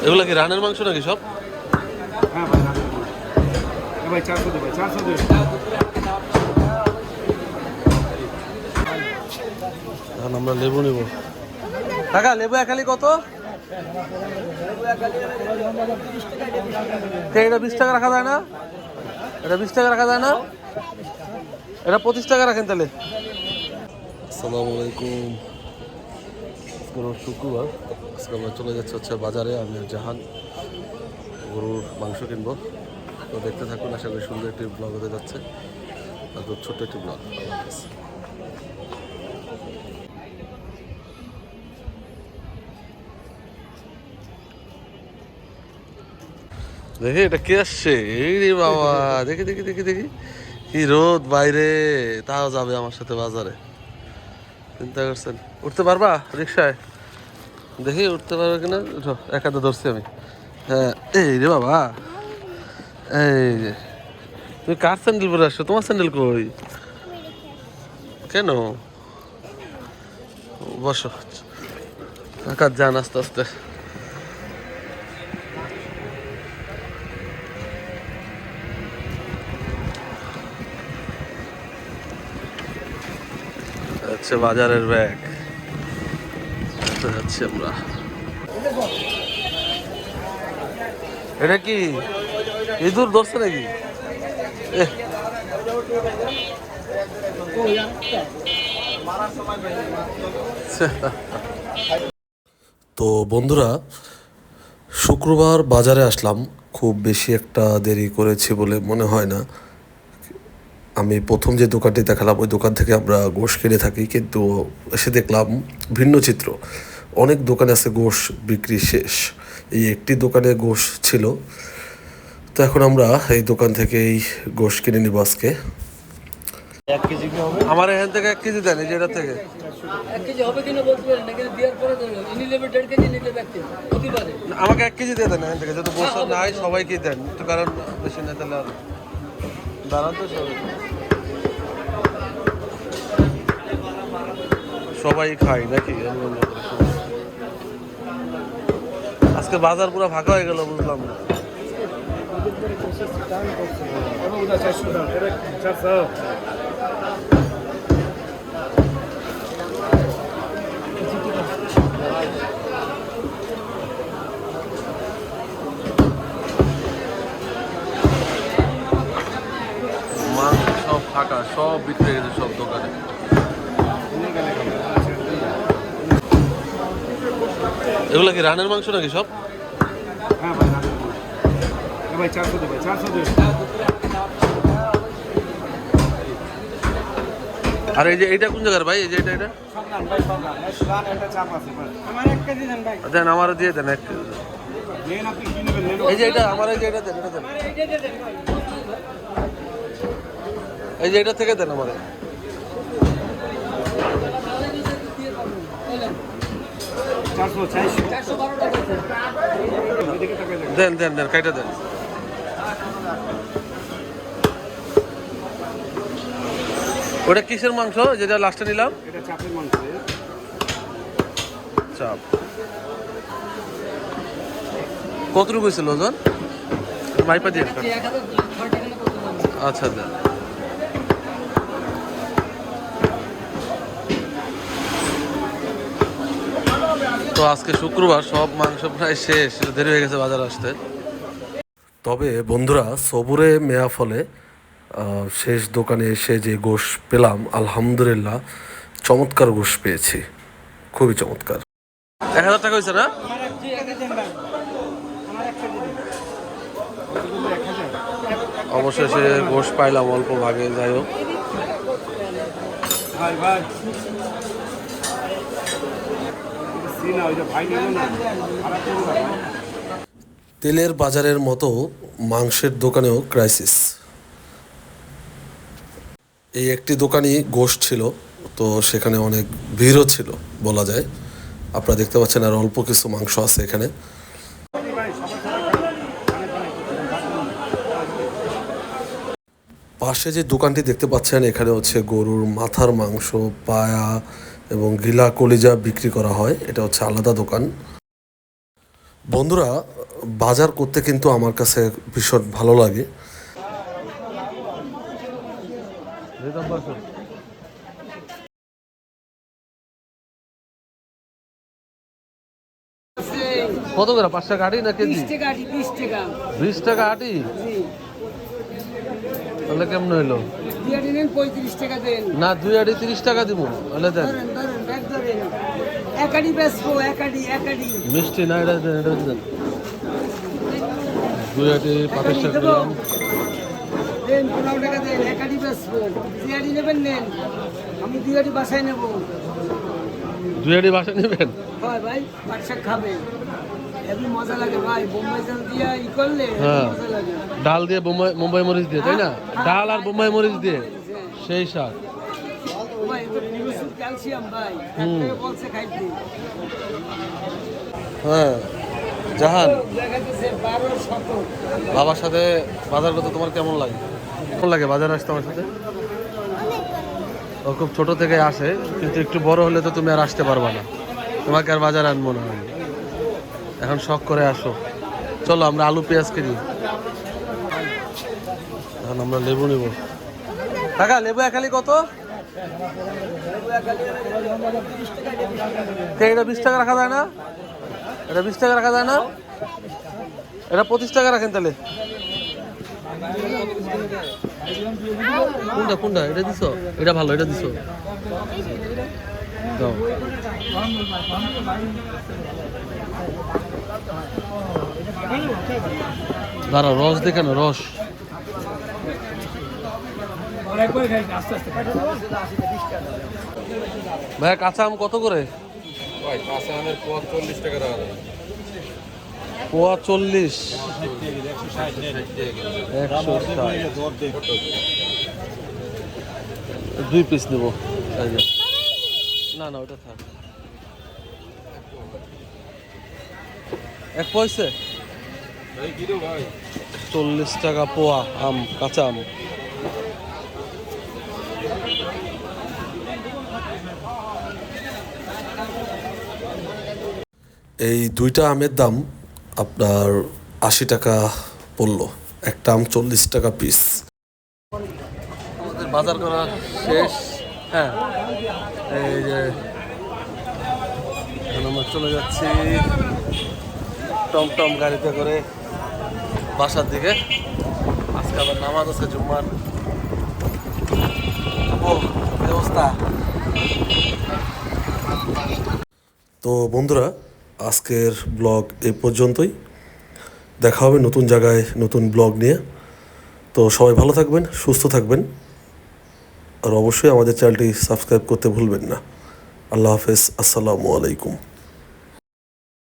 এগুলা কি রানের মাংস নাকি সব? হ্যাঁ ভাই, ভাই 400 দে ভাই, 400 দে। এখন আমরা লেবু নেব। কাকা লেবু একালি কত? এটা 20 টাকা রাখা যায় না? এটা 20 টাকা রাখা যায় না? এটা 25 টাকা রাখেন তাহলে। আসসালামু আলাইকুম। শুক্রবার আজকে আমরা চলে যাচ্ছি হচ্ছে বাজারে। আমি আর জাহান গরুর মাংস কিনবো। তো দেখতে থাকুন, আশা করি সুন্দর একটি ব্লগ হতে যাচ্ছে। খুব ছোট্ট একটি ব্লগ। দেখি এটা কে আসছে? এই রে বাবা, দেখি দেখি দেখি দেখি কি রোদ বাইরে, তাও যাবে আমার সাথে বাজারে। চিন্তা করছেন? উঠতে পারবা রিক্সায়? দেখি উঠতে পারবে কিনা। উঠো, এক হাতে ধরছি আমি। হ্যাঁ, এই রে বাবা, এই যে তুমি কার স্যান্ডেল পরে আসছো? তোমার স্যান্ডেল কই? কেন? বসো, কাজ যান আস্তে আস্তে। আচ্ছা, বাজারের ব্যাগ যাচ্ছি আমরা। এটা কি ইঁদুর ধরছে নাকি? তো বন্ধুরা, শুক্রবার বাজারে আসলাম। খুব বেশি একটা দেরি করেছি বলে মনে হয় না। আমি প্রথম যে দোকানটি দেখালাম ওই দোকান থেকে আমরা গোশ কিনে থাকি, কিন্তু এসে দেখলাম ভিন্ন চিত্র। অনেক দোকানে আছে গোশ বিক্রি শেষ, এই একটি দোকানে গোশ ছিল। তো এখন আমরা এই দোকান থেকেই গোশ কিনে নিব আজকে। 1 কেজি কি হবে? আমার এখান থেকে 1 কেজি দেন, এই যে এটা থেকে 1 কেজি হবে কিনা বলতে পারেন না, কিন্তু দেওয়ার পরে তো ইনি নেবে 1.5 কেজি নিলে ব্যক্তি হতে পারে। আমাকে 1 কেজি দিয়ে দেন এখান থেকে, যেহেতু গোশ নাই সবাইকে দেন একটু, কারণ বেশি না তাহলে আর দাঁড়ান তো সবাই খাই নাকি। আজকে বাজার পুরো ফাঁকা হয়ে গেল, বুঝলাম না। ওটা 400 দাও, এটা 400। মাংস সব ফাঁকা, সব বিক্রি হয়ে গেছে সব দোকানে। এগুলা কি রানের মাংস নাকি সব? হ্যাঁ ভাই, ভাই 400 দে ভাই, 400 দে। আর এই যে এইটা কোন জায়গার ভাই? এই যে এটা সব নাম ভাই, সব নাম। রান একটা চাপ আছে ভাই। আমার 1 কেজি দেন ভাই। দেন, আমার দিয়ে দেন 1 কেজি। নেন, আপনি কি নেবেন নেন। এই যে এটা আমার, এই যে এটা দেন, এটা দেন। এই যে এটা থেকে দেন আমার। 400 400 412 টাকা আছে। এদিকে টাকা দেন। দেন দেন দেন, কাইটা দেন। ওটা কিসের মাংস যেটা লাস্টে নিলাম? এটা চাপের মাংস। চাপ কতটুকু ছিল ওজন? মাইপা দিয়ে 1060 টাকা না করতে পারবে। আচ্ছা দেন। তো আজকে শুক্রবার, সব মাংস প্রায় শেষ, দেরি হয়ে গেছে বাজার আসতে। তবে বন্ধুরা, সবুরে মেয়া ফলে শেষ দোকানে এসে যে গোশ পেলাম, আলহামদুলিল্লাহ চমৎকার গোশ পেয়েছি, খুবই চমৎকার। 1000 টাকা হয়েছে না? অবশেষে গোশ পাইলাম অল্প ভাগে, যাই হোক। ভাই ভাই সিনা ওই যে ভাই নেন না, খারাপ করবে না ভাই। তেলের বাজারের মতো মাংসের দোকানেও ক্রাইসিস। এই একটি দোকানই গোশ ছিল, তো সেখানে অনেক ভিড়ও ছিল বলা যায়। আপনারা দেখতে পাচ্ছেন আর অল্প কিছু মাংস আছে এখানে। পাশে যে দোকানটি দেখতে পাচ্ছেন, এখানে হচ্ছে গরুর মাথার মাংস, পায়া এবং গিলা কলিজা বিক্রি করা হয়। এটা হচ্ছে আলাদা দোকান। বন্ধুরা, বাজার করতে কিন্তু আমার কাছে ভীষণ ভালো লাগে। কত করে 5 টাকা আটি না কেজি? 20 টাকা আটি, 20 টাকা। 20 টাকা আটি? জি। তাহলে কেমন হইলো? দুই আটি নেন 35 টাকা দেন। না, 2 আটি 30 টাকা দিব। তাহলে দেন। ধরেন ধরেন ব্যাগ ধরেন। এক আটি বেচবো, এক আটি। মিষ্টি না, এটা দেন, এটা দেন। 2 আটি 25 টাকা দিলাম। দেন 15 টাকা দেন, এক আটি বেচবো। 2 আটি নেবেন নেন, আমি 2 আটি বাসায় নেবো। 2 আটি বাসা নেবেন? হয় ভাই, বাদশা খাবে, হেবি মজা লাগে ভাই। বোম্বাই চাল দিয়ে ই করলে হেবি হ্যাঁ। মজা লাগে। ডাল দিয়ে মুম্বাই মরিচ দিয়ে, তাই না? ডাল আর বোম্বাই মরিচ দিয়ে সেই স্বাদ। ভাই এটা প্রচুর ক্যালসিয়াম ভাই, ডাক্তারে বলছে খাইতে। হ্যাঁ, জাহান, দেখাতেছে 12 শতক। বাবার সাথে বাজার করতে তোমার কেমন লাগে? কেমন লাগে বাজার আসতে আমার সাথে? ও খুব ছোট থেকে আসে, কিন্তু একটু বড় হলে তো তুমি আর আসতে পারবা না, তোমাকে আর বাজার আনবো না আমি। এখন শখ করে আসো। চলো আমরা আলু পেঁয়াজ কিনি। এখন আমরা লেবু নেব। কাকা, লেবু একালি কত? এটা 20 টাকা রাখা যায় না? এটা 20 টাকা রাখা যায় না? এটা 25 টাকা রাখেন তাহলে। কোনটা এটা দিছো? এটা ভালো, এটা দিছো। দাও। দাঁড়াও, রস দেখে না, রস। ভাই, কাঁচা আম কত করে? কাঁচা আমের পোয়া 40 টাকা রাখা যায়। পোয়া 40। 2 পিস নেবো। না না, ওটা থাক। 1 পয়সা? 40 টাকা পোয়া আম, কাঁচা আম। এই 2টা আমের দাম আপনার 80 টাকা পড়লো। একটা আম 40 টাকা পিস। আমাদের বাজার করা শেষ। হ্যাঁ, এই যে এখন আমরা চলে যাচ্ছি টমটম গাড়িতে করে বাসার দিকে। আজকে আবার নামাজ আছে জুম্মার। ও ব্যবস্থা। তো বন্ধুরা, আজকের ব্লগ এই পর্যন্তই। দেখা হবে নতুন জায়গায় নতুন ব্লগ নিয়ে। তো সবাই ভালো থাকবেন, সুস্থ থাকবেন, আর অবশ্যই আমাদের চ্যানেলটি সাবস্ক্রাইব করতে ভুলবেন না। আল্লাহ হাফেজ, আসসালামু আলাইকুম।